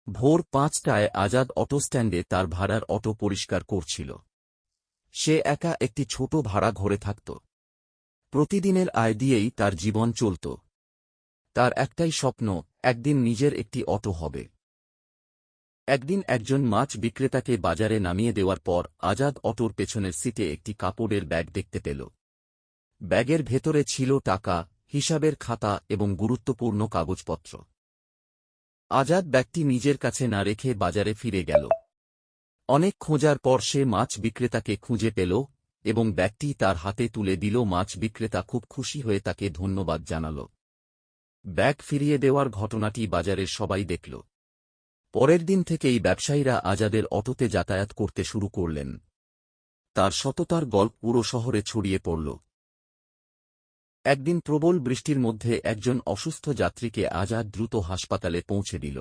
ভোর ৫টায় আজাদ অটো স্ট্যান্ডে তার ভাড়ার অটো পরিষ্কার করছিল। সে একা একটি ছোট ভাড়া ঘরে থাকত। প্রতিদিনের আয় দিয়েই তার জীবন চলত। তার একটাই স্বপ্ন, একদিন নিজের একটি অটো হবে। একদিন একজন মাছ বিক্রেতাকে বাজারে নামিয়ে দেওয়ার পর আজাদ অটোর পেছনের সিটে একটি কাপড়ের ব্যাগ দেখতে পেল। ব্যাগের ভেতরে ছিল টাকা, হিসাবের খাতা এবং গুরুত্বপূর্ণ কাগজপত্র। আজাদ ব্যাগটি নিজের কাছে না রেখে বাজারে ফিরে গেল। অনেক খোঁজার পর সে মাছ বিক্রেতাকে খুঁজে পেল এবং ব্যাগটি তার হাতে তুলে দিল। মাছ বিক্রেতা খুব খুশি হয়ে তাকে ধন্যবাদ জানাল। ব্যাগ ফিরিয়ে দেওয়ার ঘটনাটি বাজারের সবাই দেখল। পরের দিন থেকেই ব্যবসায়ীরা আজাদের অটোতে যাতায়াত করতে শুরু করলেন। তার সততার গল্প পুরো শহরে ছড়িয়ে পড়ল। একদিন প্রবল বৃষ্টির মধ্যে একজন অসুস্থ যাত্রীকে আজাদ দ্রুত হাসপাতালে পৌঁছে দিল।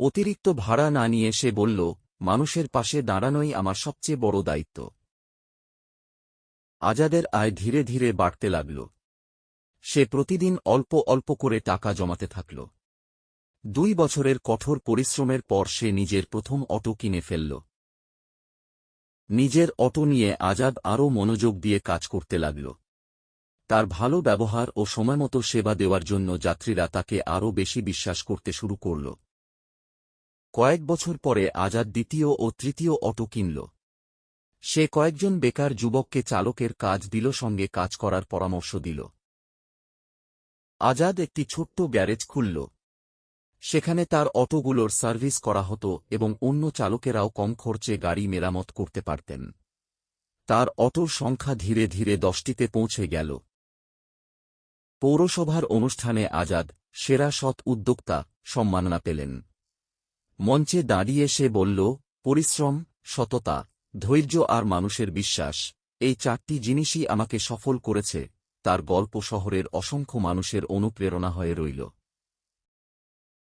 অতিরিক্ত ভাড়া না নিয়ে সে বলল, মানুষের পাশে দাঁড়ানোই আমার সবচেয়ে বড় দায়িত্ব। আজাদের আয় ধীরে ধীরে বাড়তে লাগল। সে প্রতিদিন অল্প অল্প করে টাকা জমাতে থাকল। ২ বছরের কঠোর পরিশ্রমের পর সে নিজের প্রথম অটো কিনে ফেলল। নিজের অটো নিয়ে আজাদ আরও মনোযোগ দিয়ে কাজ করতে লাগল। তার ভালো ব্যবহার ও সময়মতো সেবা দেওয়ার জন্য যাত্রীরা তাকে আরও বেশি বিশ্বাস করতে শুরু করল। কয়েক বছর পরে আজাদ দ্বিতীয় ও তৃতীয় অটো কিনল। সে কয়েকজন বেকার যুবককে চালকের কাজ দিল, সঙ্গে কাজ করার পরামর্শ দিল। আজাদ একটি ছোট্ট গ্যারেজ খুলল। সেখানে তার অটোগুলোর সার্ভিস করা হতো এবং অন্য চালকেরাও কম খরচে গাড়ি মেরামত করতে পারতেন। তার অটোর সংখ্যা ধীরে ধীরে 10টিতে পৌঁছে গেল। পৌরসভার অনুষ্ঠানে আজাদ সেরা সৎ উদ্যোক্তা সম্মাননা পেলেন। মঞ্চে দাঁড়িয়ে সে বলল, পরিশ্রম, সততা, ধৈর্য আর মানুষের বিশ্বাস, এই 4টি জিনিসই আমাকে সফল করেছে। তার গল্প শহরের অসংখ্য মানুষের অনুপ্রেরণা হয়ে রইল।